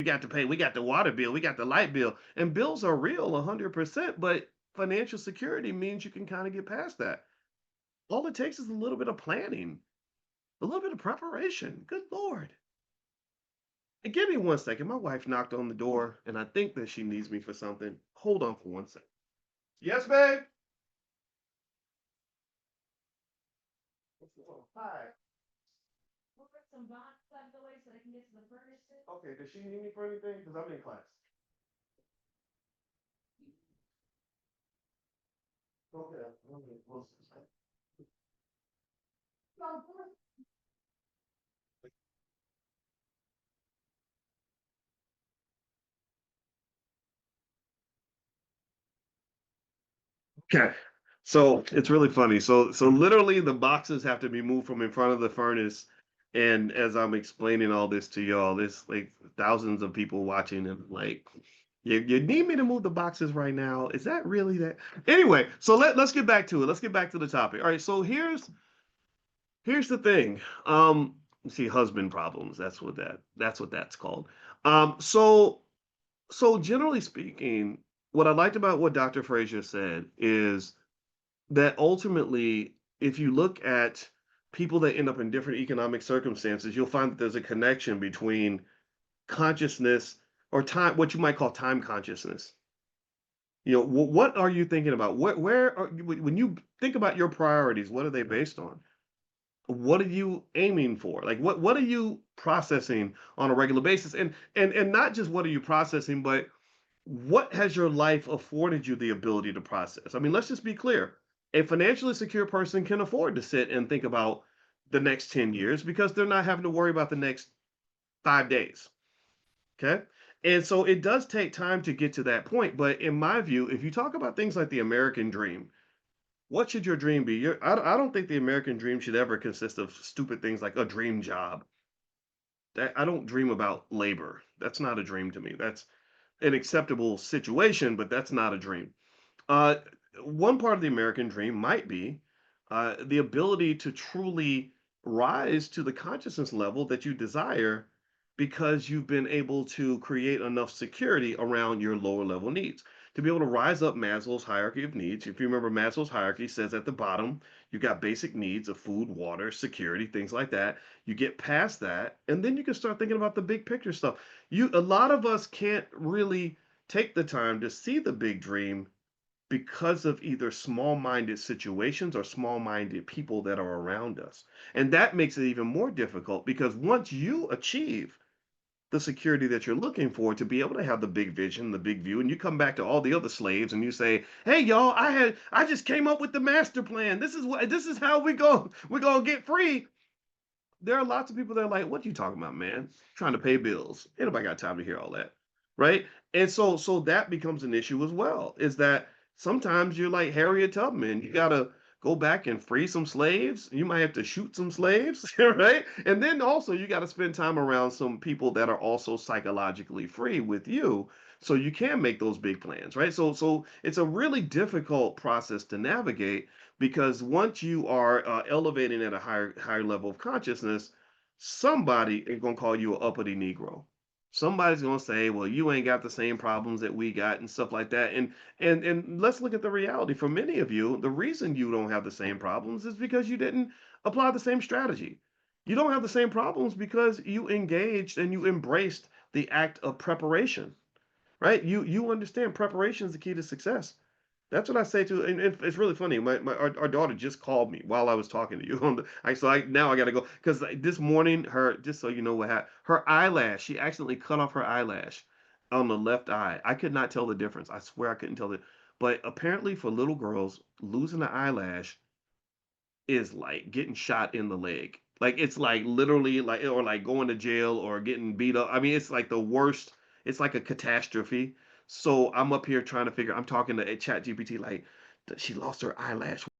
got to pay, we got the water bill, we got the light bill, and bills are real 100%, but financial security means you can kind of get past that. All it takes is a little bit of planning, a little bit of preparation. Good Lord. And give me 1 second. My wife knocked on the door, and I think that she needs me for something. Hold on for 1 second. Yes, babe. Hi. Okay, does she need me for anything? Because I'm in class. Okay. Okay. Okay. So it's really funny. So literally the boxes have to be moved from in front of the furnace. And as I'm explaining all this to y'all, there's like thousands of people watching and like you need me to move the boxes right now. Is that really that? Anyway, so let's get back to it. Let's get back to the topic. All right, so here's the thing. You see husband problems. That's what that's called. So generally speaking, what I liked about what Dr. Frazier said is that ultimately, if you look at people that end up in different economic circumstances, you'll find that there's a connection between consciousness or time, what you might call time consciousness. What are you thinking about? Where are when you think about your priorities, what are they based on? What are you aiming for? Like what are you processing on a regular basis? And not just what are you processing, but what has your life afforded you the ability to process? I mean, let's just be clear. A financially secure person can afford to sit and think about the next 10 years because they're not having to worry about the next 5 days. Okay. And so it does take time to get to that point. But in my view, if you talk about things like the American dream, what should your dream be? I don't think the American dream should ever consist of stupid things like a dream job. I don't dream about labor. That's not a dream to me. That's an acceptable situation, but that's not a dream. Uh, One part of the American dream might be the ability to truly rise to the consciousness level that you desire because you've been able to create enough security around your lower level needs. To be able to rise up Maslow's hierarchy of needs. If you remember, Maslow's hierarchy says at the bottom, you got basic needs of food, water, security, things like that. You get past that, and then you can start thinking about the big picture stuff. A lot of us can't really take the time to see the big dream because of either small minded situations or small minded people that are around us. And that makes it even more difficult because once you achieve the security that you're looking for to be able to have the big vision, the big view, and you come back to all the other slaves and you say, "Hey y'all, I just came up with the master plan. This is how we're gonna get free." There are lots of people that are like, "What you talking about, man? Trying to pay bills. Ain't nobody got time to hear all that." Right? And so that becomes an issue as well, is that sometimes you're like Harriet Tubman. You gotta go back and free some slaves. You might have to shoot some slaves, right? And then also you got to spend time around some people that are also psychologically free with you so you can make those big plans, right? So it's a really difficult process to navigate because once you are elevating at a higher level of consciousness, somebody is going to call you an uppity Negro. Somebody's going to say, "Well, you ain't got the same problems that we got," and stuff like that. And let's look at the reality. For many of you, the reason you don't have the same problems is because you didn't apply the same strategy. You don't have the same problems because you engaged and you embraced the act of preparation, right? You understand preparation is the key to success. That's what I say to, and it's really funny. Our daughter just called me while I was talking to you. Now I gotta go because this morning her, just so you know what happened, her eyelash, she accidentally cut off her eyelash on the left eye. I could not tell the difference. I swear I couldn't tell it. But apparently for little girls, losing an eyelash is like getting shot in the leg. Like it's like literally like or like going to jail or getting beat up. I mean, it's like the worst. It's like a catastrophe. So I'm up here trying to figure. I'm talking to Chat GPT like she lost her eyelash.